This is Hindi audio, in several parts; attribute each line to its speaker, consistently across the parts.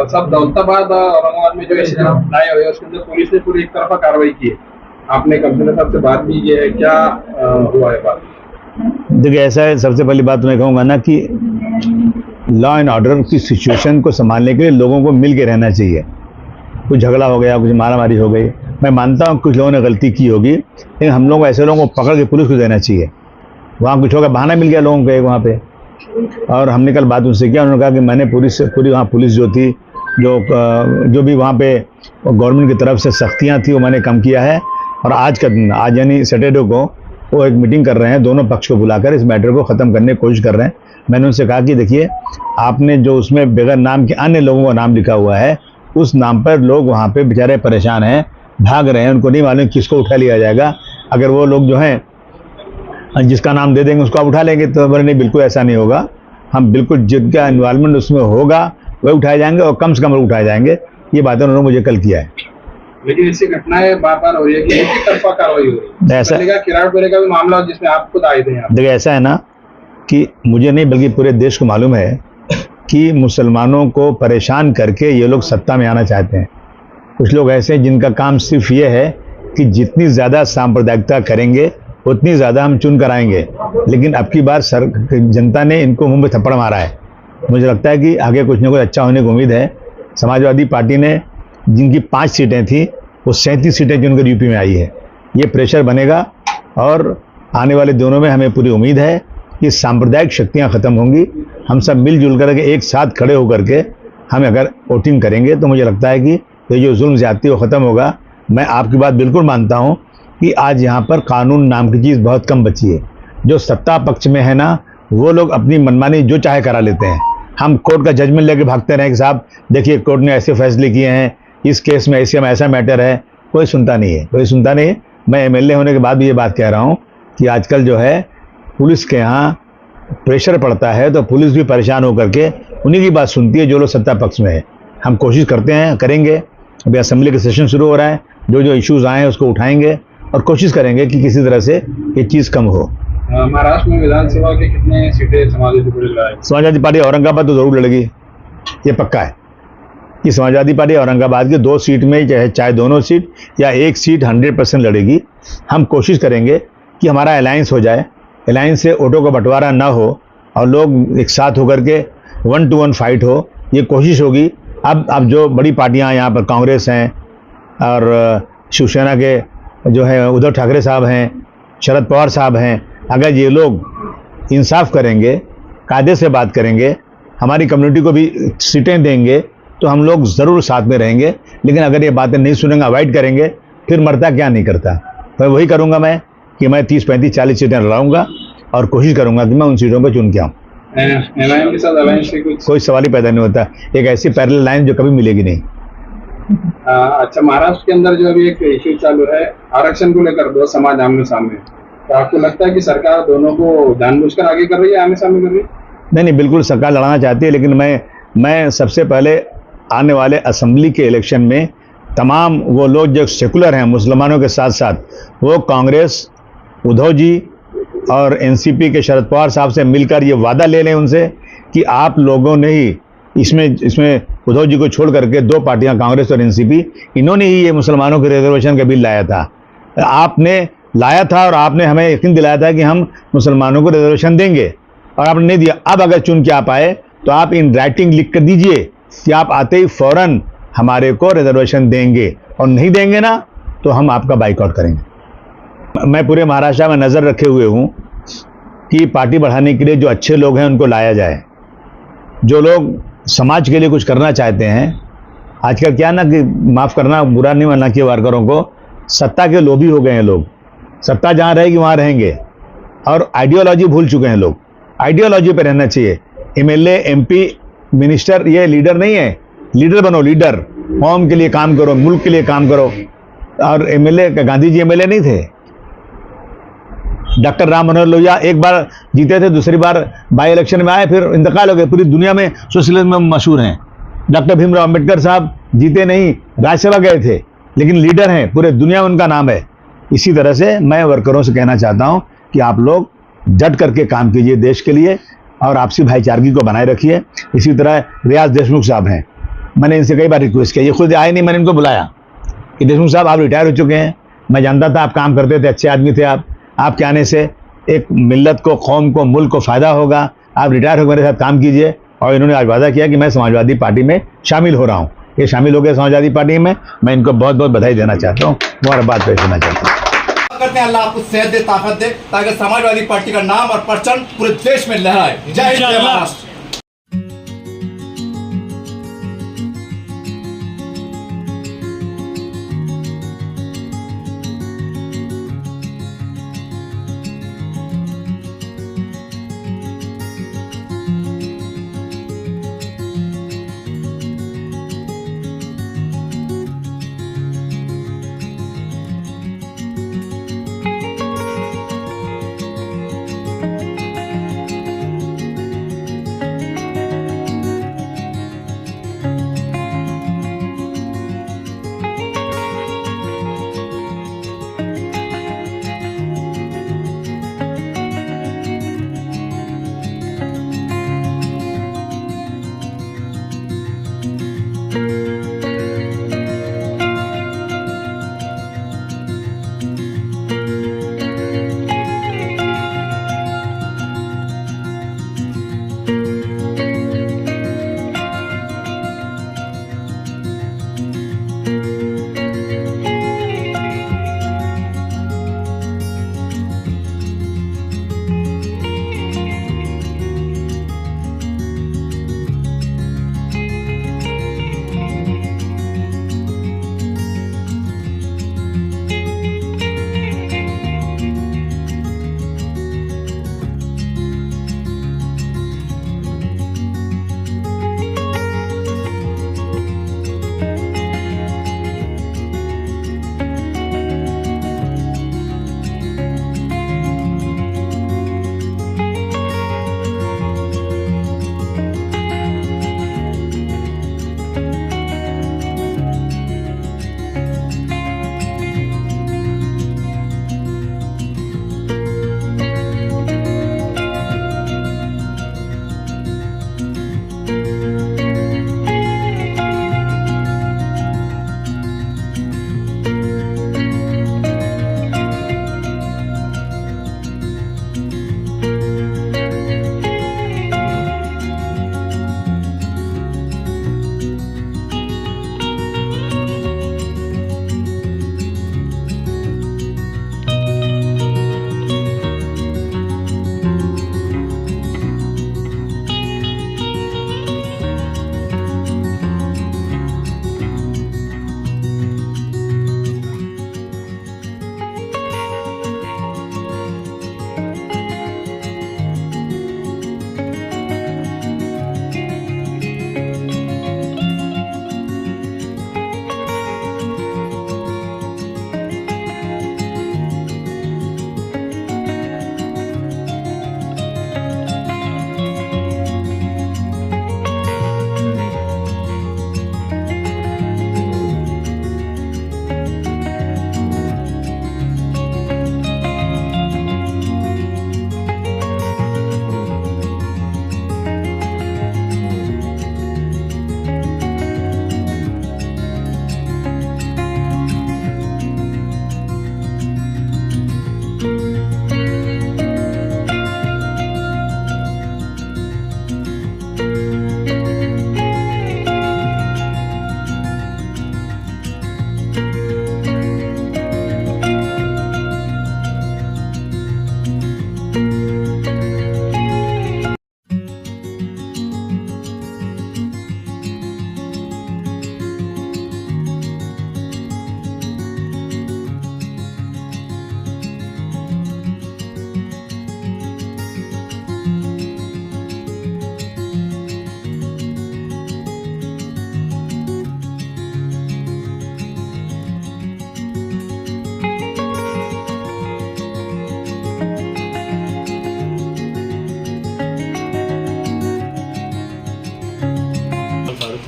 Speaker 1: सब दौलताबाद और औरंगाबाद में जो इंसिडेंट आए हुए उसके अंदर पुलिस ने पूरी एक तरफा कार्रवाई की है। आपने कमिश्नर साहब से बात भी की है, क्या हुआ है बात?
Speaker 2: देखिए ऐसा है, सबसे पहली बात मैं कहूँगा ना कि लॉ एंड ऑर्डर की सिचुएशन को संभालने के लिए लोगों को मिल के रहना चाहिए। कुछ झगड़ा हो गया, कुछ मारामारी हो गई, मैं मानता हूँ कुछ लोगों ने गलती की होगी, लेकिन हम लोग ऐसे लोगों को पकड़ के पुलिस को देना चाहिए। वहाँ कुछ होगा, बहाना मिल गया लोगों को एक वहाँ पे, और हमने कल बात उनसे किया, उन्होंने कहा कि मैंने पूरी वहाँ पुलिस जो थी, जो भी वहाँ पे गवर्नमेंट की तरफ से सख्तियाँ थी वो मैंने कम किया है। और आज का दिन, आज यानी सैटरडे को वो एक मीटिंग कर रहे हैं, दोनों पक्ष को बुलाकर इस मैटर को ख़त्म करने की कोशिश कर रहे हैं। मैंने उनसे कहा कि देखिए, आपने जो उसमें बगैर नाम के अन्य लोगों का नाम लिखा हुआ है, उस नाम पर लोग वहाँ पे बेचारे परेशान हैं, भाग रहे हैं, उनको नहीं मालूम किसको उठा लिया जाएगा। अगर वो लोग जो हैं जिसका नाम दे देंगे उसको आप उठा लेंगे, तो बोले नहीं, बिल्कुल ऐसा नहीं होगा। हम बिल्कुल जिनका इन्वॉल्वमेंट उसमें होगा वह उठाए जाएंगे, और कम से कम लोग उठाए जाएंगे। ये बातें उन्होंने मुझे कल किया है।
Speaker 1: लेकिन ऐसी घटनाएं बार बार हो रही है कि एक ही तरफा कार्रवाई हो रही है। ऐसा किराड़ पेरे का भी मामला जिसमें आप खुद आए थे।
Speaker 2: देखिए ऐसा है ना कि मुझे नहीं बल्कि पूरे देश को मालूम है कि मुसलमानों को परेशान करके ये लोग सत्ता में आना चाहते हैं। कुछ लोग ऐसे हैं जिनका काम सिर्फ ये है कि जितनी ज़्यादा सांप्रदायिकता करेंगे उतनी ज़्यादा हम चुन कर आएंगे। लेकिन अब की बार जनता ने इनको मुंह में थप्पड़ मारा है। मुझे लगता है कि आगे कुछ न कुछ अच्छा होने की उम्मीद है। समाजवादी पार्टी ने जिनकी 5 सीटें थी वो 37 सीटें चुनकर यूपी में आई है। ये प्रेशर बनेगा, और आने वाले दिनों में हमें पूरी उम्मीद है कि सांप्रदायिक शक्तियाँ ख़त्म होंगी। हम सब मिलजुल करके एक साथ खड़े होकर के हम अगर वोटिंग करेंगे तो मुझे लगता है कि ये जो जुल्म ज़्यादती वो ख़त्म होगा। मैं आपकी बात बिल्कुल मानता हूँ कि आज यहाँ पर कानून नाम की चीज़ बहुत कम बची है। जो सत्ता पक्ष में है ना, वो लोग अपनी मनमानी जो चाहे करा लेते हैं। हम कोर्ट का जजमेंट लेके भागते रहे कि साहब देखिए कोर्ट ने ऐसे फैसले किए हैं, इस केस में ऐसा मैटर है। कोई सुनता नहीं है, कोई सुनता नहीं है। मैं एमएलए होने के बाद भी ये बात कह रहा हूँ कि आजकल जो है पुलिस के यहाँ प्रेशर पड़ता है तो पुलिस भी परेशान होकर के उन्हीं की बात सुनती है जो लोग सत्ता पक्ष में है। हम कोशिश करते हैं, करेंगे। अभी असेंबली का सेशन शुरू हो रहा है, जो इश्यूज़ आए हैं उसको उठाएंगे और कोशिश करेंगे कि किसी तरह से ये चीज़ कम हो।
Speaker 1: महाराष्ट्र में विधानसभा के कितने सीटें समाजवादी पार्टी लड़ेगी?
Speaker 2: समाजवादी पार्टी औरंगाबाद तो जरूर लड़ेगी, ये पक्का है कि समाजवादी पार्टी औरंगाबाद की 2 सीट में चाहे दोनों सीट या एक सीट 100% लड़ेगी। हम कोशिश करेंगे कि हमारा अलायंस हो जाए, अलायंस से वोटों का बंटवारा ना हो और लोग एक साथ होकर के 1 to 1 फाइट हो, ये कोशिश होगी। अब जो बड़ी पार्टियां यहाँ पर कांग्रेस हैं और शिवसेना के जो है उद्धव ठाकरे साहब हैं, शरद पवार साहब हैं, अगर ये लोग इंसाफ करेंगे, कायदे से बात करेंगे, हमारी कम्युनिटी को भी सीटें देंगे तो हम लोग ज़रूर साथ में रहेंगे। लेकिन अगर ये बातें नहीं सुनेंगे, अवॉइड करेंगे, फिर मरता क्या नहीं करता। तो वही करूँगा मैं कि मैं 30, 35, 40 सीटें लड़ाऊँगा और कोशिश करूँगा कि मैं उन सीटों को चुन के आऊँ।
Speaker 1: एमआईएम के साथ अलायंस से
Speaker 2: कोई सवाल ही पैदा नहीं होता। एक ऐसी पैरेलल लाइन जो कभी मिलेगी नहीं।
Speaker 1: अच्छा, महाराष्ट्र के अंदर जो अभी एक इश्यू चालू है आरक्षण को लेकर, 2 समाज आमने सामने, तो आपको लगता है कि सरकार दोनों को जानबूझकर आगे कर रही है, आमने सामने कर रही है?
Speaker 2: नहीं, बिल्कुल सरकार लड़ाना चाहती है, लेकिन मैं सबसे पहले आने वाले असेंबली के इलेक्शन में तमाम वो लोग जो सेकुलर हैं मुसलमानों के साथ साथ, वो कांग्रेस, उद्धव जी और एनसीपी के शरद पवार साहब से मिलकर ये वादा ले लें उनसे कि आप लोगों ने ही इसमें उद्धव जी को छोड़ करके 2 पार्टियां कांग्रेस और एनसीपी, इन्होंने ही ये मुसलमानों के रिजर्वेशन का बिल लाया था। आपने लाया था और आपने हमें यकीन दिलाया था कि हम मुसलमानों को रिजर्वेशन देंगे, और आपने नहीं दिया। अब अगर चुन के आप आए तो आप इन राइटिंग लिख कर दीजिए कि आप आते ही फ़ौरन हमारे को रिजर्वेशन देंगे, और नहीं देंगे ना तो हम आपका बाइकआउट करेंगे। मैं पूरे महाराष्ट्र में नज़र रखे हुए हूँ कि पार्टी बढ़ाने के लिए जो अच्छे लोग हैं उनको लाया जाए। जो लोग समाज के लिए कुछ करना चाहते हैं, आजकल क्या ना कि माफ़ करना, बुरा नहीं मानना कि वर्करों को, सत्ता के लोभी हो गए हैं लोग। सत्ता जहाँ रहेगी वहाँ रहेंगे, और आइडियोलॉजी भूल चुके हैं लोग। आइडियोलॉजी पे रहना चाहिए। एमएलए, एमपी, मिनिस्टर ये लीडर नहीं है। लीडर बनो, लीडर। कौम के लिए काम करो, मुल्क के लिए काम करो। और एमएलए, गांधी जी एमएलए नहीं थे। डॉक्टर राम मनोहर लोहिया एक बार जीते थे, दूसरी बार बाई इलेक्शन में आए, फिर इंतकाल हो गए। पूरी दुनिया में सोशलिज्म में मशहूर हैं। डॉक्टर भीमराव अंबेडकर साहब जीते नहीं, राज्यसभा गए थे, लेकिन लीडर हैं, पूरे दुनिया में उनका नाम है। इसी तरह से मैं वर्करों से कहना चाहता हूं कि आप लोग डट करके काम कीजिए देश के लिए, और आपसी भाईचारगी को बनाए रखिए। इसी तरह रियाज देशमुख साहब हैं, मैंने इनसे कई बार रिक्वेस्ट किया, ये खुद आए नहीं। मैंने इनको बुलाया कि देशमुख साहब आप रिटायर हो चुके हैं, मैं जानता था आप काम करते थे, अच्छे आदमी थे आप, आपके आने से एक मिल्लत को, कौम को, मुल्क को फ़ायदा होगा, आप रिटायर होकर मेरे साथ काम कीजिए। और इन्होंने आज वादा किया कि मैं समाजवादी पार्टी में शामिल हो रहा हूँ। ये शामिल हो गए समाजवादी पार्टी में, मैं इनको बहुत बहुत बधाई देना चाहता हूँ, मुबारकबाद पेश करना चाहता हूँ।
Speaker 3: करते हैं अल्लाह आपको सेहत दे, ताकत दे, ताकि समाजवादी पार्टी का नाम और परचम पूरे देश में लहराए। जय हिंद, जय महाराष्ट्र।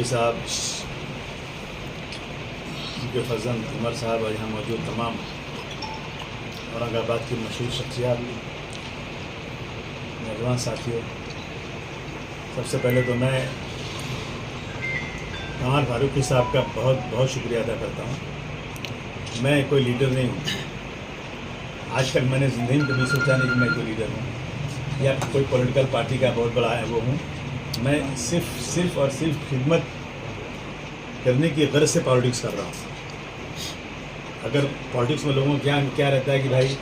Speaker 4: साहब, उनके फर्जंद उमर साहब और यहाँ मौजूद तमाम औरंगाबाद की मशहूर शख्सियात, नौजवान साथियों, सबसे पहले तो मैं कमाल फारूकी साहब का बहुत बहुत शुक्रिया अदा करता हूँ। मैं कोई लीडर नहीं हूँ, आज तक मैंने ज़िंदगी में कभी सोचा नहीं कि मैं कोई लीडर हूँ या कोई पॉलिटिकल पार्टी का बहुत बड़ा है वो हूँ। मैं सिर्फ और सिर्फ खिदमत करने की गर्ज से पॉलिटिक्स कर रहा हूँ। अगर पॉलिटिक्स में लोगों को क्या रहता है कि भाई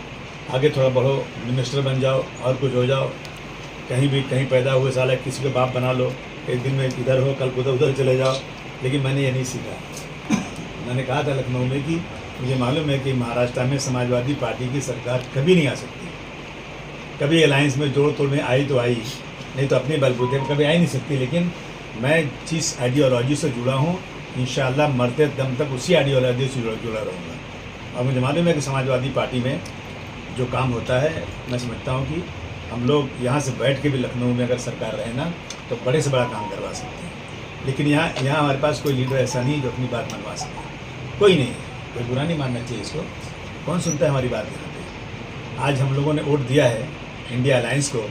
Speaker 4: आगे थोड़ा बढ़ो, मिनिस्टर बन जाओ और कुछ हो जाओ, कहीं पैदा हुए साला किसी के बाप बना लो, एक दिन में इधर हो कल उधर चले जाओ। लेकिन मैंने ये नहीं सीखा। मैंने कहा था लखनऊ में कि मुझे मालूम है कि महाराष्ट्र में समाजवादी पार्टी की सरकार कभी नहीं आ सकती। कभी अलायंस में जोड़ तोड़ में आई तो आई, नहीं तो अपने बलबूते में कभी आ ही नहीं सकती। लेकिन मैं जिस आइडियोलॉजी से जुड़ा हूँ, इंशाअल्लाह मरते दम तक उसी आइडियोलॉजी से जुड़ा रहूँगा। और मुझे मालूम है कि समाजवादी पार्टी में जो काम होता है, मैं समझता हूँ कि हम लोग यहाँ से बैठ के भी लखनऊ में अगर सरकार रहे ना तो बड़े से बड़ा काम करवा सकते हैं। लेकिन यहाँ हमारे पास कोई लीडर ऐसा नहीं जो अपनी बात मनवा सके। कोई नहीं है, कोई बुरा नहीं मानना चाहिए इसको। कौन सुनता है हमारी बात यहाँ पे? आज हम लोगों ने वोट दिया है इंडिया अलायंस को,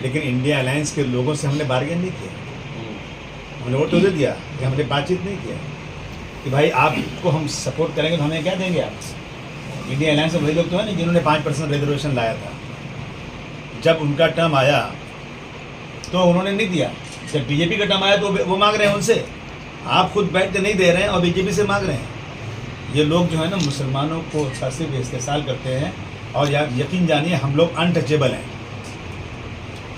Speaker 4: लेकिन इंडिया अलायंस के लोगों से हमने बार्गेन नहीं किया। हमने वोट तो दे दिया कि हमने बातचीत नहीं किया कि भाई आपको हम सपोर्ट करेंगे तो हमें क्या देंगे आप। इंडिया अलायंस में वही लोग तो है ना जिन्होंने 5% रिजर्वेशन लाया था। जब उनका टर्म आया तो उन्होंने नहीं दिया, जब बीजेपी का टर्म आया तो वो मांग रहे हैं उनसे। आप खुद बैठ के नहीं दे रहे हैं और बीजेपी से मांग रहे हैं। ये लोग जो है ना मुसलमानों को सिर्फ इस्तेसाल करते हैं। और यकीन जानिए हम लोग अनटचेबल हैं।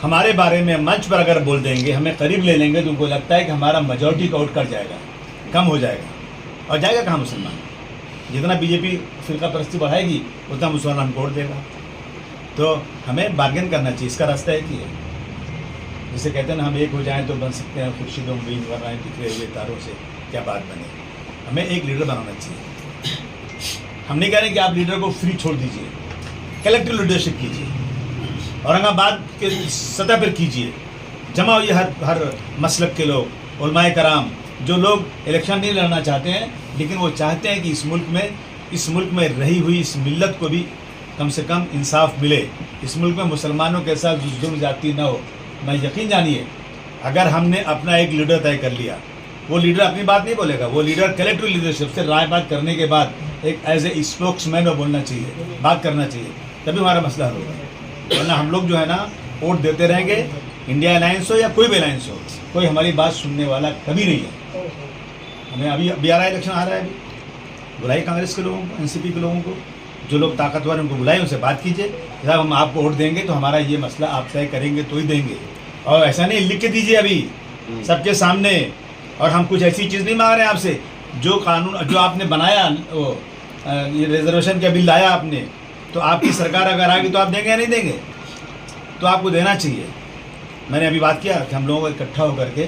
Speaker 4: हमारे बारे में मंच पर अगर बोल देंगे, हमें करीब ले लेंगे तो उनको लगता है कि हमारा मेजॉरिटी का वोट कट जाएगा, कम हो जाएगा। और जाएगा कहाँ मुसलमान? जितना बीजेपी फिरका परस्ती बढ़ाएगी उतना मुसलमान हमको वोट देगा। तो हमें बार्गेन करना चाहिए, इसका रास्ता एक ही है। जिसे कहते हैं ना हम एक हो जाएं तो बन सकते हैं खुर्शीदों में बीन कर रहे हैं बिखरे हुए तारों से क्या बात बने। हमें एक लीडर बनाना चाहिए। हम नहीं कह रहे कि आप लीडर को फ्री छोड़ दीजिए, कलेक्टिव लीडरशिप कीजिए, औरंगाबाद के सतह पर कीजिए। जमा हुई हर मसलक के लोग, उलमाए कराम, जो लोग इलेक्शन नहीं लड़ना चाहते हैं लेकिन वो चाहते हैं कि इस मुल्क में रही हुई इस मिल्लत को भी कम से कम इंसाफ मिले, इस मुल्क में मुसलमानों के साथ जुल्म ज़्यादती न हो। मैं यकीन जानिए अगर हमने अपना एक लीडर तय कर लिया, वो लीडर अपनी बात नहीं बोलेगा, वो लीडर कलेक्टिव लीडरशिप से राय बात करने के बाद एक एज ए स्पोक्समैन वो बोलना चाहिए, बात करना चाहिए, तभी हमारा मसला हल होगा। वरना हम लोग जो है ना वोट देते रहेंगे, इंडिया अलायंस हो या कोई भी अलायंस हो, कोई हमारी बात सुनने वाला कभी नहीं है। हमें अभी आ रहा है, इलेक्शन आ रहा है, अभी बुलाई कांग्रेस के लोगों को, एनसीपी के लोगों को, जो लोग ताकतवर हैं उनको बुलाए, उनसे बात कीजिए, साहब हम आपको वोट देंगे तो हमारा ये मसला आप तय करेंगे तो ही देंगे। और ऐसा नहीं लिख के दीजिए अभी सबके सामने, और हम कुछ ऐसी चीज़ नहीं मांग रहे हैं आपसे। जो कानून जो आपने बनाया, वो ये रिजर्वेशन का बिल लाया आपने, तो आपकी सरकार अगर आएगी तो आप देंगे या नहीं देंगे? तो आपको देना चाहिए। मैंने अभी बात किया कि हम लोगों को इकट्ठा होकर के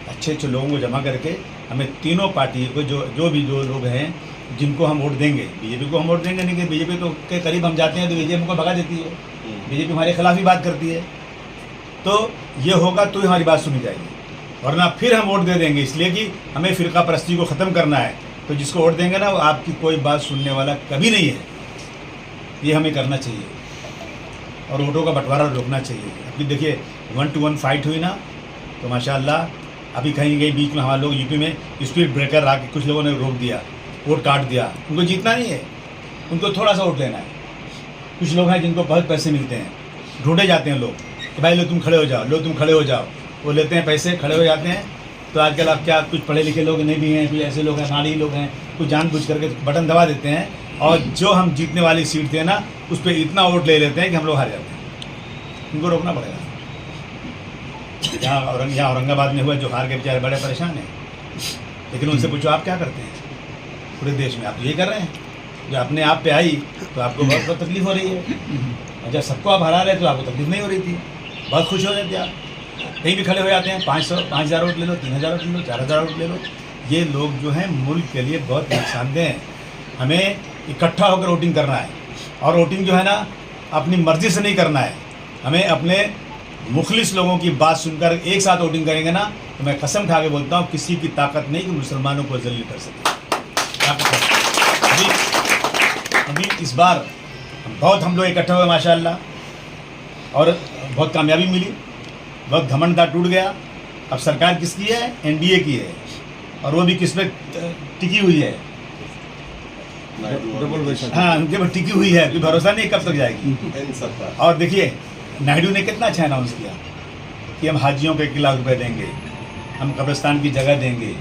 Speaker 4: अच्छे लोगों को जमा करके हमें तीनों पार्टी को जो लोग हैं जिनको हम वोट देंगे, बीजेपी को हम वोट देंगे नहीं कि बीजेपी तो के करीब हम जाते हैं तो बीजेपी को भगा देती है, बीजेपी हमारे खिलाफ ही बात करती है। तो ये होगा तो ही हमारी बात सुनी जाएगी, वरना फिर हम वोट दे देंगे इसलिए कि हमें फिरका परस्ती को ख़त्म करना है। तो जिसको वोट देंगे ना वो आपकी कोई बात सुनने वाला कभी नहीं है। ये हमें करना चाहिए और वोटों का बंटवारा रोकना चाहिए। अभी देखिए 1-to-1 फाइट हुई ना तो माशाअल्लाह, अभी कहीं बीच में हमारे लोग यूपी में स्पीड ब्रेकर आके कुछ लोगों ने रोक दिया, वोट काट दिया। उनको जीतना नहीं है, उनको थोड़ा सा वोट लेना है। कुछ लोग हैं जिनको बहुत पैसे मिलते हैं, ढूंढे जाते हैं लोग कि भाई लो तुम खड़े हो जाओ, लो तुम खड़े हो जाओ, वो लेते हैं पैसे, खड़े हो जाते हैं। तो आजकल आप क्या कुछ पढ़े लिखे लोग नहीं भी हैं, कुछ ऐसे लोग हैं नाड़ी लोग हैं, कुछ जानबूझ करके बटन दबा देते हैं और जो हम जीतने वाली सीट थे ना उस पर इतना वोट ले लेते हैं कि हम लोग हार जाते हैं। उनको रोकना पड़ेगा। यहाँ औरंगाबाद में हुआ, जो हार के बेचारे बड़े परेशान हैं, लेकिन उनसे पूछो आप क्या करते हैं पूरे देश में? आप तो ये कर रहे हैं। जब अपने आप पे आई तो आपको बहुत तकलीफ हो रही है, और जब सबको आप हरा रहे तो आपको तकलीफ नहीं हो रही थी, बहुत खुश हो रहे थे आप। कहीं भी खड़े हो जाते हैं, 5,000 वोट ले लो, 3,000 वोट ले लो, 4,000 वोट ले लो। ये लोग जो हैं मुल्क के लिए बहुत नुकसानदेह हैं। हमें इकट्ठा होकर वोटिंग करना है, और वोटिंग जो है ना अपनी मर्जी से नहीं करना है। हमें अपने मुखलिस लोगों की बात सुनकर एक साथ वोटिंग करेंगे ना तो मैं कसम खा के बोलता हूँ किसी की ताकत नहीं कि मुसलमानों को जलील कर सके। अभी इस बार बहुत हम लोग इकट्ठे हुए माशाअल्लाह, और बहुत कामयाबी मिली, बहुत घमंड था टूट गया। अब सरकार किसकी है? एनडीए की है, और वो भी किस पे टिकी हुई है, हाँ उनके पर टिकी हुई है, कोई भरोसा नहीं कब तक जाएगी। और देखिए नायडू ने कितना अच्छा अनाउंस किया कि हम हाजियों को 1 लाख रुपए देंगे, हम कब्रिस्तान की जगह देंगे,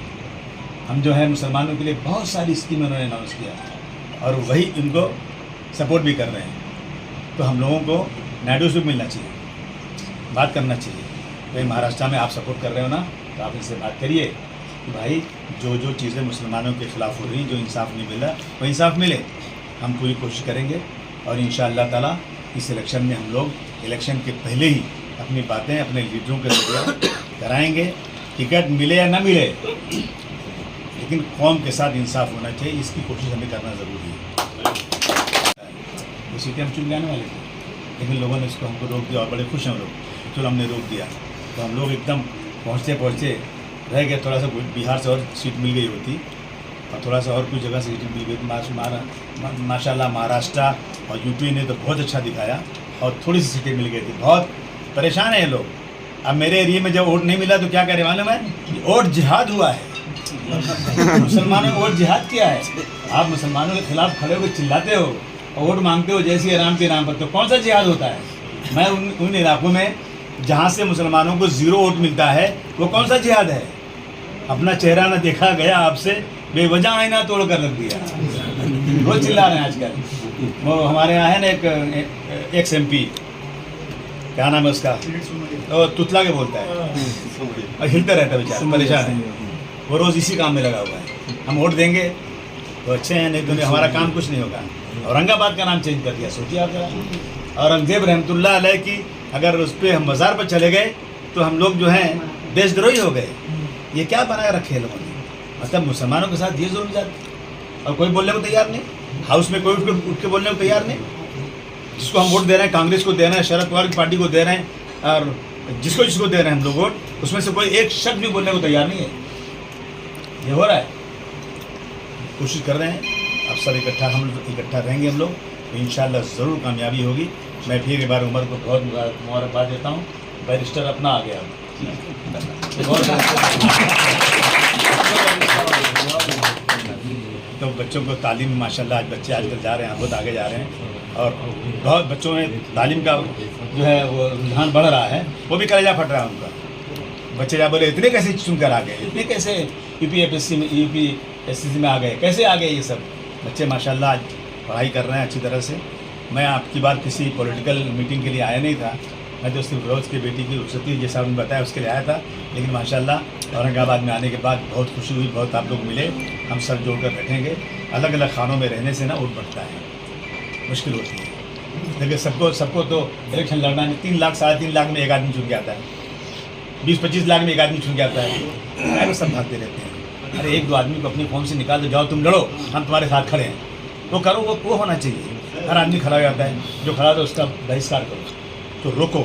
Speaker 4: हम जो है मुसलमानों के लिए बहुत सारी स्कीम उन्होंने अनाउंस किया और वही उनको सपोर्ट भी कर रहे हैं। तो हम लोगों को नायडू से मिलना चाहिए, बात करना चाहिए। भाई महाराष्ट्र में आप सपोर्ट कर रहे हो ना, तो आप इनसे बात करिए कि भाई जो जो चीज़ें मुसलमानों के ख़िलाफ़ हो रही, जो इंसाफ नहीं मिला वो इंसाफ मिले। हम पूरी कोशिश करेंगे और इंशाअल्लाह ताला इस इलेक्शन में हम लोग इलेक्शन के पहले ही अपनी बातें अपने लीडरों के जरिए कराएंगे। टिकट मिले या ना मिले, लेकिन कौम के साथ इंसाफ होना चाहिए, इसकी कोशिश हमें करना ज़रूरी है। वो सीटें हम चुन जाने वाले थे, लेकिन लोगों ने इसको हमको रोक दिया और बड़े खुश हैं लोग, चलो हमने रोक दिया। तो हम लोग एकदम पहुँचते पहुँचते रह गए, थोड़ा सा बिहार से और सीट मिल गई होती और थोड़ा सा और कुछ जगह से सीट मिल गई। माशाल्लाह महाराष्ट्र और यूपी ने तो बहुत अच्छा दिखाया और थोड़ी सी सीटें मिल गई थी। बहुत परेशान हैं लोग। अब मेरे एरिया में जब वोट नहीं मिला तो क्या करें मालूम है, वोट जिहाद हुआ है। मुसलमानों ने वोट जिहाद किया है। आप मुसलमानों के खिलाफ खड़े होकर चिल्लाते हो और वोट मांगते हो जैसे आराम के नाम पर, तो कौन सा जिहाद होता है? मैं उन इलाकों में जहाँ से मुसलमानों को 0 वोट मिलता है वो कौन सा जिहाद है? अपना चेहरा न देखा गया आपसे, बेवजह आईना तोड़ कर रख दिया। वो चिल्ला रहे हैं आजकल। वो हमारे यहाँ है ना एक एक्स MP, क्या नाम है उसका, वो तुतला के बोलता है और हिलता रहता है बेचारा, परेशान है। वो रोज़ इसी काम में लगा हुआ है। हम वोट देंगे तो अच्छे हैं, नहीं तो हमारा काम कुछ नहीं होगा। औरंगाबाद का नाम चेंज कर दिया, सोचिए आप जरा। औरंगजेब रहमतुल्लाह अलैह की अगर उस पर हम मज़ार पर चले गए तो हम लोग जो हैं देशद्रोही हो गए। ये क्या बनाए रखे लोगों ने? मतलब मुसलमानों के साथ ये जुल्म जाता और कोई बोलने को तैयार नहीं। हाउस में कोई उठ के बोलने को तैयार नहीं। जिसको हम वोट दे रहे हैं, कांग्रेस को दे रहे हैं, शरद पवार की पार्टी को दे रहे हैं और जिसको दे रहे हैं हम लोग वोट, उसमें से कोई एक शब्द भी बोलने को तैयार नहीं है। ये हो रहा है। कोशिश कर रहे हैं, अब सब इकट्ठा रहेंगे हम लोग, तो इंशाल्लाह ज़रूर कामयाबी होगी। मैं फिर एक बार उमर को बहुत मुबारकबाद देता हूँ। बैरिस्टर अपना आ गया। तो बच्चों को तालीम माशाल्लाह, आज बच्चे आजकल जा रहे हैं, बहुत आगे जा रहे हैं और बहुत बच्चों में तालीम का जो है वो रुझान बढ़ रहा है। वो भी कलेजा फट रहा है उनका। बच्चे जा बोले इतने कैसे चुनकर आ गए, इतने कैसे UPSC में आ गए, कैसे आ गए ये सब बच्चे? माशाल्लाह आज पढ़ाई कर रहे हैं अच्छी तरह से। मैं आपकी बार किसी पॉलिटिकल मीटिंग के लिए आया नहीं था, मैं तो सिर्फ रोज़ की बेटी की रुखसती जैसा उन्होंने बताया उसके लिए आया था। लेकिन माशाल्लाह औरंगाबाद में आने के बाद बहुत खुशी हुई, बहुत आप लोग मिले। हम सब जोड़कर बैठेंगे। अलग अलग खानों में रहने से ना वोट बढ़ता है, मुश्किल होती है। देखिए सबको तो इलेक्शन लड़ना नहीं। 3 लाख 3.5 लाख में एक आदमी चुन के आता है, 20-25 लाख में एक आदमी चुन के आता है। वो सब भागते रहते हैं। अरे 1-2 आदमी को अपनी फॉर्म से निकाल दो, जाओ तुम लड़ो, हम तुम्हारे साथ खड़े हैं, तो करो। वो होना चाहिए। हर आदमी खड़ा हो जाता है, जो खड़ा था उसका बहिष्कार करो, तो रोको,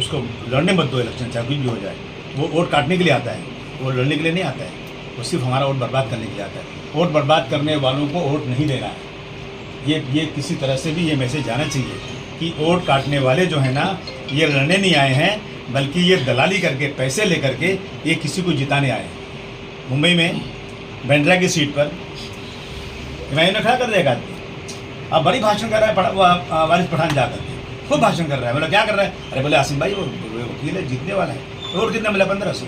Speaker 4: उसको लड़ने मत दो इलेक्शन, चाहे कुछ भी हो जाए। वो वोट काटने के लिए आता है, वो लड़ने के लिए नहीं आता है। वो सिर्फ हमारा वोट बर्बाद करने के लिए आता है। वोट बर्बाद करने वालों को वोट नहीं देना है। ये किसी तरह से भी ये मैसेज जाना चाहिए कि वोट काटने वाले जो है ना, ये लड़ने नहीं आए हैं, बल्कि ये दलाली करके, पैसे लेकर के ये किसी को जिताने आए हैं। मुंबई में बांद्रा की सीट पर इमाम ने खड़ा कर दिया एक आदमी, अब बड़ी भाषण कर रहा है, वारिस पठान जा करके खूब भाषण कर रहा है। बोला क्या कर रहा है? अरे बोले आसिम भाई वो वकील है, जीतने वाला है। वोट कितना मिला? 1500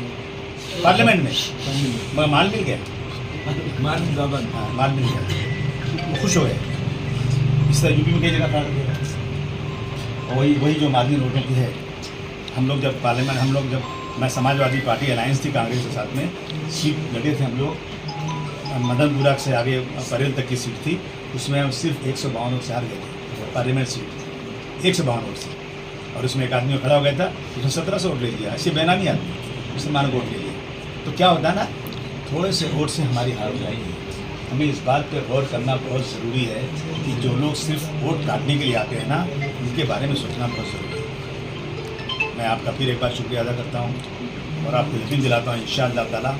Speaker 4: पार्लियामेंट में। माल मिल गया, माल मिल गया, खुश हो गए। इस तरह यूपी में कई जगह खड़ा कर दिया। वही जो मार्जिन वोटों की है। हम लोग जब पार्लियामेंट, मैं समाजवादी पार्टी अलायंस थी कांग्रेस के साथ में, सीट लड़े थे हम लोग। मदनपुरा से आगे परेल तक की सीट थी, उसमें हम सिर्फ 152 वोट से हार गए थे पार्लियामेंट सीट, 152 वोट से। और उसमें एक आदमी खड़ा हो गया था, उसने 1700 वोट ले लिया। ऐसे बेनामी आदमी मुसलमान वोट ले लिया। तो क्या होता है ना, थोड़े से वोट से हमारी हार हो जाएगी। हमें इस बात पर गौर करना बहुत ज़रूरी है कि जो लोग सिर्फ वोट काटने के लिए आते हैं ना, उनके बारे में सोचना बहुत ज़रूरी है। मैं आपका फिर एक बार शुक्रिया अदा करता हूँ और आपको यकीन दिलाता हूँ इंशाअल्लाह ताला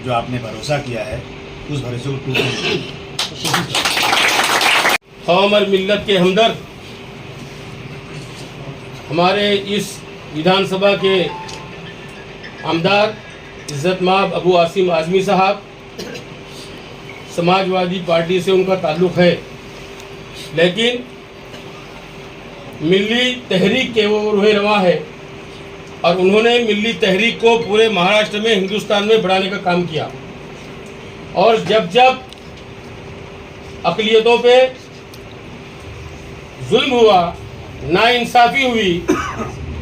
Speaker 4: जो आपने भरोसा किया है उस भरोसे को टूटने
Speaker 5: कौम और मिल्लत के हमदर्द हमारे इस विधानसभा के आमदार इज़्ज़त माब अबू आसिम आज़मी साहब समाजवादी पार्टी से उनका ताल्लुक़ है, लेकिन मिली तहरीक के वो रूह-ए-रवां है और उन्होंने मिली तहरीक को पूरे महाराष्ट्र में, हिंदुस्तान में बढ़ाने का काम किया। और जब जब अक़लियतों पे जुल्म हुआ, नाइंसाफ़ी हुई,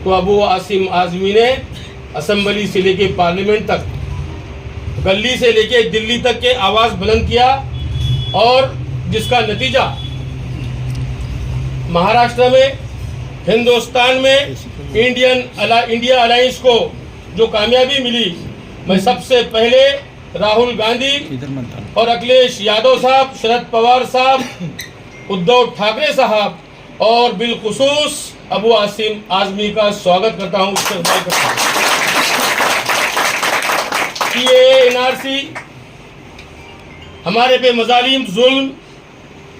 Speaker 5: तो अबू आसिम आज़मी ने असम्बली से लेके पार्लियामेंट तक, गली से लेके दिल्ली तक के आवाज़ बुलंद किया और जिसका नतीजा महाराष्ट्र में, हिंदुस्तान में इंडिया अलायंस को जो कामयाबी मिली, मैं सबसे पहले राहुल गांधी और अखिलेश यादव साहब, शरद पवार साहब, उद्धव ठाकरे साहब और बिलखुसूस अबू आसिम आज़मी का स्वागत करता हूँ, इस्तेमाल करता हूँ। ये एनआरसी हमारे पे मजालिम, जुल्म,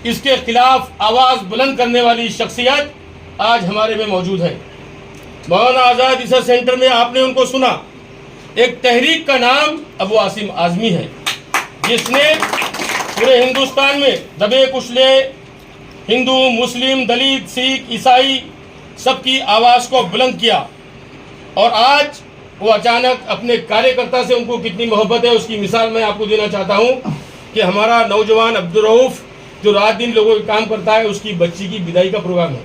Speaker 5: इसके खिलाफ आवाज़ बुलंद करने वाली शख्सियत आज हमारे में मौजूद है। मौलाना आज़ाद रिसर्च सेंटर में आपने उनको सुना। एक तहरीक का नाम अबू आसिम आज़मी है, जिसने पूरे हिंदुस्तान में दबे कुचले हिंदू, मुस्लिम, दलित, सिख, ईसाई सबकी आवाज़ को बुलंद किया। और आज वो अचानक अपने कार्यकर्ता से उनको कितनी मोहब्बत है उसकी मिसाल मैं आपको देना चाहता हूँ कि हमारा नौजवान अब्दुल रऊफ़ जो रात दिन लोगों का काम करता है, उसकी बच्ची की विदाई का प्रोग्राम है।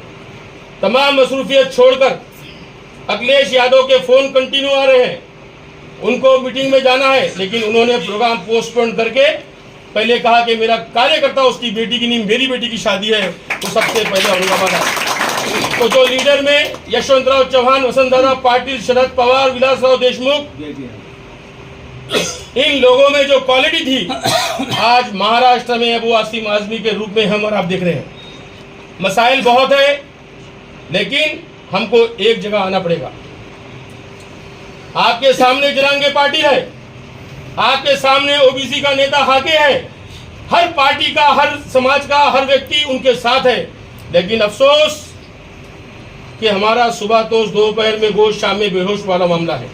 Speaker 5: तमाम मसरूफियत छोड़कर अखिलेश यादव के फ़ोन कंटिन्यू आ रहे हैं, उनको मीटिंग में जाना है, लेकिन उन्होंने प्रोग्राम पोस्टपोन करके पहले कहा कि मेरा कार्यकर्ता, उसकी बेटी की नहीं, मेरी बेटी की शादी है, तो सबसे पहले औरंगाबाद आए। तो जो लीडर में यशवंतराव चौहान, वसंतदादा पाटिल, शरद पवार, विलासराव देशमुख, इन लोगों में जो क्वालिटी थी, आज महाराष्ट्र में अबू आसिम आज़मी के रूप में हम और आप देख रहे हैं। मसाइल बहुत है, लेकिन हमको एक जगह आना पड़ेगा। आपके सामने जरांगे पार्टी है, आपके सामने ओबीसी का नेता हाके है, हर पार्टी का, हर समाज का, हर व्यक्ति उनके साथ है। लेकिन अफसोस कि हमारा सुबह तोश, दोपहर में गोश, शाम में बेहोश वाला मामला है।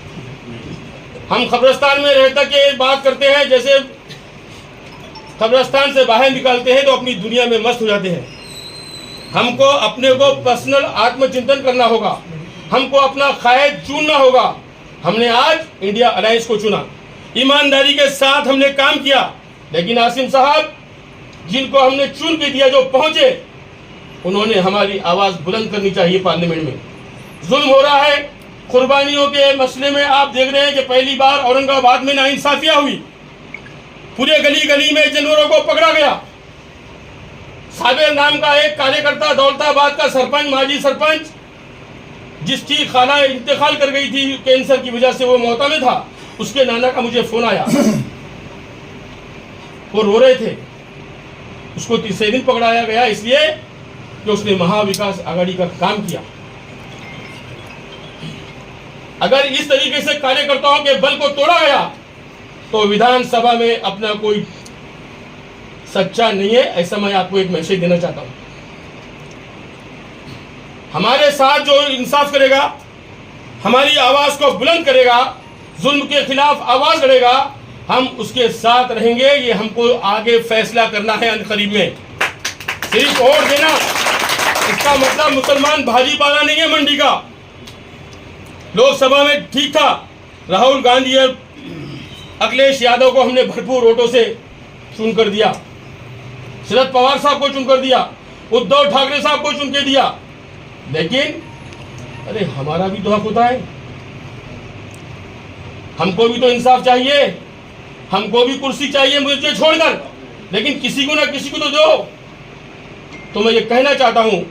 Speaker 5: हम कब्रिस्तान में रहकर के बात करते हैं, जैसे कब्रिस्तान से बाहर निकलते हैं तो अपनी दुनिया में मस्त हो जाते हैं। हमको अपने को पर्सनल आत्मचिंतन करना होगा, हमको अपना क़ायद चुनना होगा। हमने आज इंडिया अलायंस को चुना, ईमानदारी के साथ हमने काम किया, लेकिन आसिम साहब जिनको हमने चुन के दिया, जो पहुंचे, उन्होंने हमारी आवाज़ बुलंद करनी चाहिए। पार्लियामेंट में जुल्म हो रहा है, कुर्बानियों के मसले में आप देख रहे हैं कि पहली बार औरंगाबाद में नाइंसाफियाँ हुई, पूरे गली गली में जानवरों को पकड़ा गया। साबिर नाम का एक कार्यकर्ता, दौलताबाद का सरपंच, माजी सरपंच, जिसकी खाला इंतकाल कर गई थी कैंसर की वजह से, वो मौत में था, उसके नाना का मुझे फ़ोन आया, वो रो रहे थे। उसको तीसरे दिन पकड़ाया गया इसलिए कि उसने महाविकास आघाड़ी का काम किया। अगर इस तरीके से कार्यकर्ताओं के बल को तोड़ा गया तो विधानसभा में अपना कोई सच्चा नहीं है, ऐसा मैं आपको एक मैसेज देना चाहता हूं। हमारे साथ जो इंसाफ करेगा, हमारी आवाज को बुलंद करेगा, जुल्म के खिलाफ आवाज लड़ेगा, हम उसके साथ रहेंगे। ये हमको आगे फैसला करना है अनकरीब में। सिर्फ वोट देना इसका मतलब मुसलमान भाजी पाला नहीं है मंडी का। लोकसभा में ठीक था, राहुल गांधी और अखिलेश यादव को हमने भरपूर वोटों से चुन कर दिया, शरद पवार साहब को चुनकर दिया, उद्धव ठाकरे साहब को चुन के दिया, लेकिन अरे हमारा भी तो हक होता है, हमको भी तो इंसाफ चाहिए, हमको भी कुर्सी चाहिए मुझे छोड़कर, लेकिन किसी को ना किसी को तो दो। तो मैं ये कहना चाहता हूं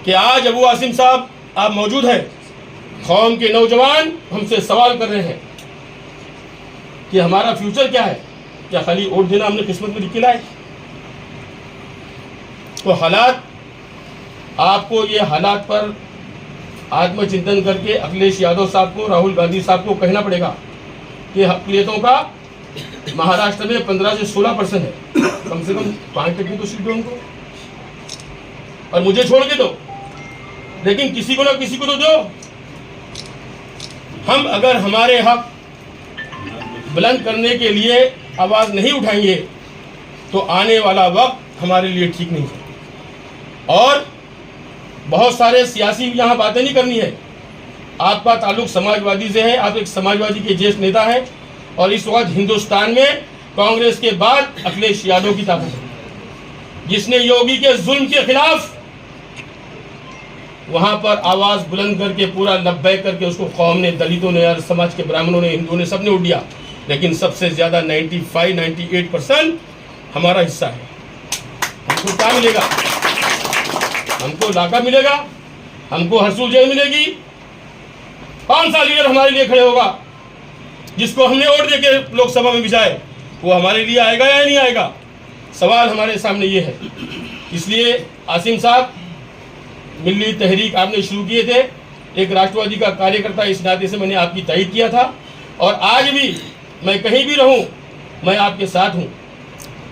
Speaker 5: कि आज अबू आसिम साहब आप मौजूद हैं, कौम के नौजवान हमसे सवाल कर रहे हैं कि हमारा फ्यूचर क्या है, क्या खाली वोट देना हमने किस्मत में लिख के लाए? तो हालात, आपको ये हालात पर आत्मचिंतन करके अखिलेश यादव साहब को, राहुल गांधी साहब को कहना पड़ेगा कि अक़लियतों का महाराष्ट्र में 15 से 16% है, कम से कम 5% तो सीट दो उनको, और मुझे छोड़ के दो, लेकिन किसी को ना किसी को तो दो। हम अगर हमारे हक बुलंद करने के लिए आवाज़ नहीं उठाएंगे तो आने वाला वक्त हमारे लिए ठीक नहीं है। और बहुत सारे सियासी यहाँ बातें नहीं करनी है। आपका ताल्लुक समाजवादी से है, आप एक समाजवादी के ज्येष्ठ नेता हैं और इस वक्त हिंदुस्तान में कांग्रेस के बाद अखिलेश यादव की ताकत है, जिसने योगी के जुल्म के खिलाफ वहां पर आवाज बुलंद करके पूरा लब्बैक करके उसको कौम ने, दलितों ने और समाज के ब्राह्मणों ने, हिंदुओं ने, सबने उठ दिया। लेकिन सबसे ज्यादा 95-98% हमारा हिस्सा है। हमको क्या मिलेगा? हमको लाका मिलेगा, हमको हरसूल जेल मिलेगी। कौन सा लीडर हमारे लिए खड़े होगा जिसको हमने वोट देके लोकसभा में भिजाए? वो हमारे लिए आएगा या नहीं आएगा? सवाल हमारे सामने ये है। इसलिए आसिम साहब, मिल्ली तहरीक आपने शुरू किए थे, एक राष्ट्रवादी का कार्यकर्ता इस नाते से मैंने आपकी तायीद किया था और आज भी मैं कहीं भी रहूं मैं आपके साथ हूं।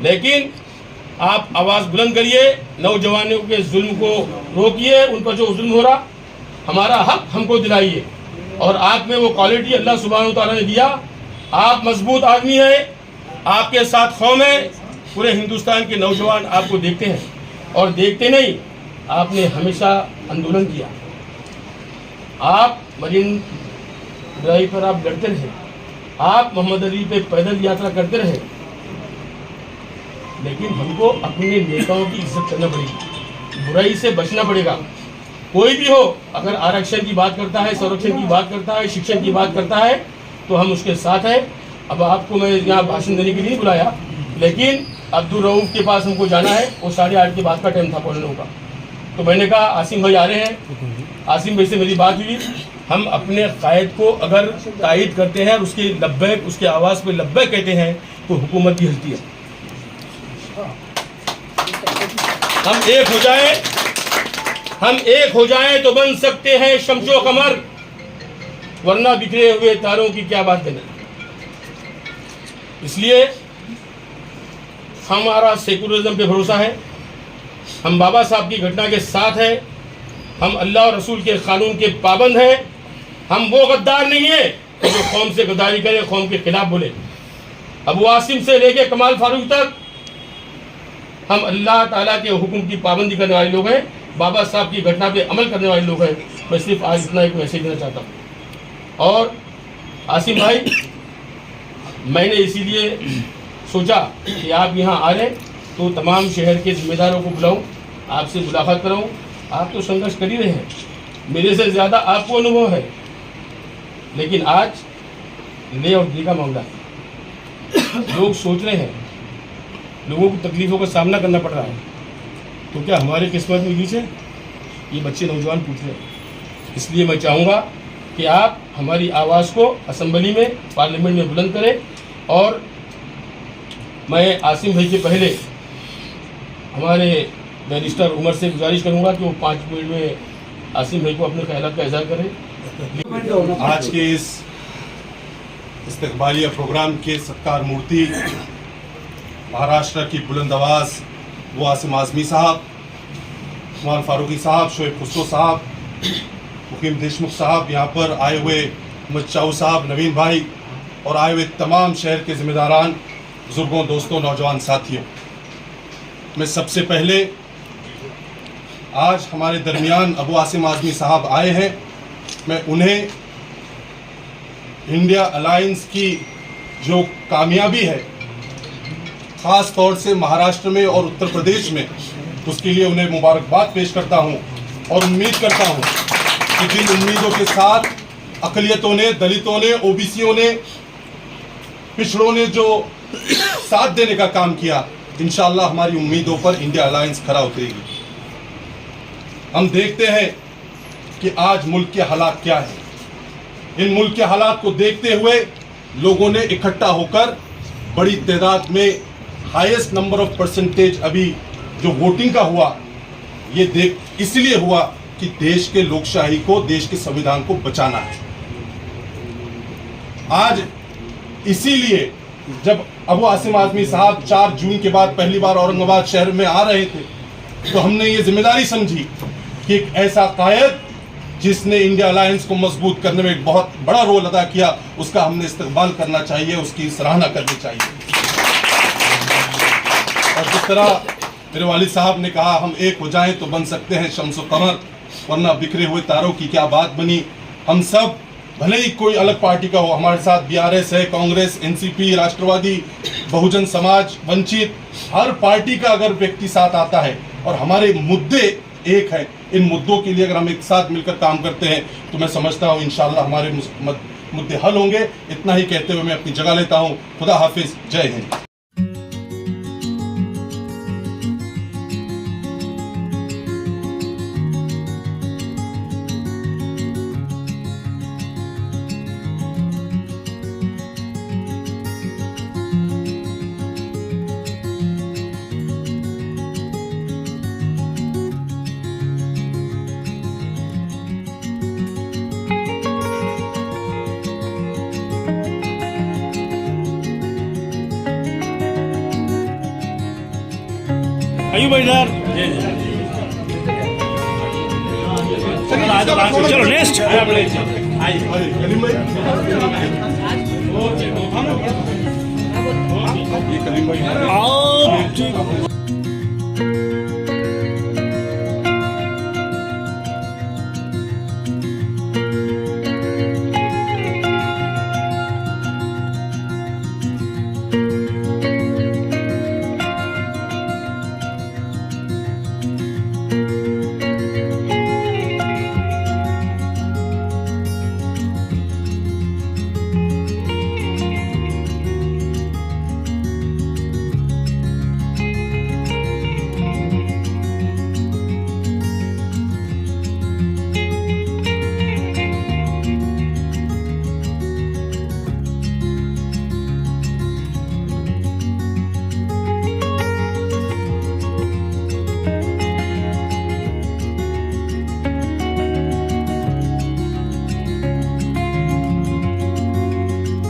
Speaker 5: लेकिन आप आवाज़ बुलंद करिए, नौजवानों के जुल्म को रोकिए, उन पर जो जुल्म हो रहा, हमारा हक हमको दिलाइए। और आप में वो क्वालिटी अल्लाह सुब्हानहू तआला ने दिया। आप मजबूत आदमी हैं, आपके साथ कौम है, पूरे हिंदुस्तान के नौजवान आपको देखते हैं और देखते नहीं, आपने हमेशा आंदोलन किया। आप मरीन ड्राइव पर आप लड़ते रहे, आप मोहम्मद अली पे पैदल यात्रा करते रहे। लेकिन हमको अपने नेताओं की इज्जत करना पड़ेगी, बुराई से बचना पड़ेगा। कोई भी हो, अगर आरक्षण की बात करता है, संरक्षण की बात करता है, शिक्षण की बात करता है, तो हम उसके साथ हैं। अब आपको मैं यहाँ भाषण देने के लिए नहीं बुलाया, लेकिन अब्दुल रऊफ के पास हमको जाना है, वो 8:30 के बाद का टाइम था बोलने का। तो मैंने कहा आसिम भाई आ रहे हैं, आसिम भाई से मेरी बात हुई। हम अपने कायद को अगर तायद करते हैं और उसकी लब्बैक, उसके आवाज़ पे लब्बैक कहते हैं, तो हुकूमत भी हिलती है। हम एक हो जाएं तो बन सकते हैं शम्सो कमर, वरना बिखरे हुए तारों की क्या बात करना। इसलिए हमारा सेकुलरिज्म पे भरोसा है, हम बाबा साहब की घटना के साथ हैं, हम अल्लाह और रसूल के कानून के पाबंद हैं। हम वो गद्दार नहीं है कि जो कौम से गद्दारी करे, कौम के खिलाफ बोले। अबू आसिम से लेके कमाल फारूक तक हम अल्लाह ताला के हुक्म की पाबंदी करने वाले लोग हैं, बाबा साहब की घटना पे अमल करने वाले लोग हैं। मैं सिर्फ आज इतना एक मैसेज देना चाहता हूँ। और आसिम भाई, मैंने इसीलिए सोचा कि आप यहाँ आ रहे तो तमाम शहर के जिम्मेदारों को बुलाऊं, आपसे मुलाकात कराऊं। आप तो संघर्ष कर ही रहे हैं, मेरे से ज़्यादा आपको अनुभव है, लेकिन आज ले और दे का मामला है। लोग सोच रहे हैं, लोगों को तकलीफ़ों का सामना करना पड़ रहा है, तो क्या हमारे किस्मत में लीच है? ये बच्चे नौजवान पूछ रहे हैं। इसलिए मैं चाहूँगा कि आप हमारी आवाज़ को असेंबली में, पार्लियामेंट में बुलंद करें। और मैं आसिम भाई के पहले हमारे बैरिस्टर उमर से गुजारिश करूँगा कि वो 5 मिनट में आसिम भाई को अपने ख्यालात का इज़हार करें।
Speaker 6: आज के इस इस्तकबालिया प्रोग्राम के सत्कार मूर्ति महाराष्ट्र की बुलंद आवाज़ वो आसिम आज़मी साहब, उस्मान फारूकी साहब, शोएब खुसरो साहब, मुकीम देशमुख साहब, यहाँ पर आए हुए अहमद चाऊ साहब, नवीन भाई और आए हुए तमाम शहर के ज़िम्मेदारान, बुज़ुर्गों, दोस्तों, नौजवान साथियों, मैं सबसे पहले आज हमारे दरमियान अबू आसिम आज़मी साहब आए हैं, मैं उन्हें इंडिया अलायंस की जो कामयाबी है, ख़ास तौर से महाराष्ट्र में और उत्तर प्रदेश में, उसके लिए उन्हें मुबारकबाद पेश करता हूं और उम्मीद करता हूं कि जिन उम्मीदों के साथ अक़लियतों ने, दलितों ने, ओबीसीयों ने, पिछड़ों ने जो साथ देने का काम किया, इंशाअल्लाह हमारी उम्मीदों पर इंडिया अलायंस खरा उतरेगी। हम देखते हैं कि आज मुल्क के हालात क्या हैं। इन मुल्क के हालात को देखते हुए लोगों ने इकट्ठा होकर बड़ी तादाद में, हाईएस्ट नंबर ऑफ परसेंटेज अभी जो वोटिंग का हुआ, ये देख इसलिए हुआ कि देश के लोकशाही को, देश के संविधान को बचाना है। आज इसीलिए जब अबू आसिम आज़मी साहब 4 जून के बाद पहली बार औरंगाबाद शहर में आ रहे थे, तो हमने ये जिम्मेदारी समझी कि एक ऐसा कायद जिसने इंडिया अलायंस को मजबूत करने में एक बहुत बड़ा रोल अदा किया, उसका हमने इस्तकबाल करना चाहिए, उसकी सराहना करनी चाहिए। और जिस तरह मेरे वालिद साहब ने कहा हम एक हो जाएं तो बन सकते हैं शम्स व कमर, वरना बिखरे हुए तारों की क्या बात बनी। हम सब भले ही कोई अलग पार्टी का हो, हमारे साथ बीआरएस है, कांग्रेस, एनसीपी, राष्ट्रवादी, बहुजन समाज, वंचित, हर पार्टी का अगर व्यक्ति साथ आता है और हमारे मुद्दे एक हैं, इन मुद्दों के लिए अगर हम एक साथ मिलकर काम करते हैं तो मैं समझता हूँ इंशाअल्लाह हमारे मुद्दे हल होंगे। इतना ही कहते हुए मैं अपनी जगह लेता हूँ। खुदा हाफिज, जय हिंद।
Speaker 7: अयूब भाई इधर चलो नेक्स्ट
Speaker 6: कलीम भाई, ये कलीम भाई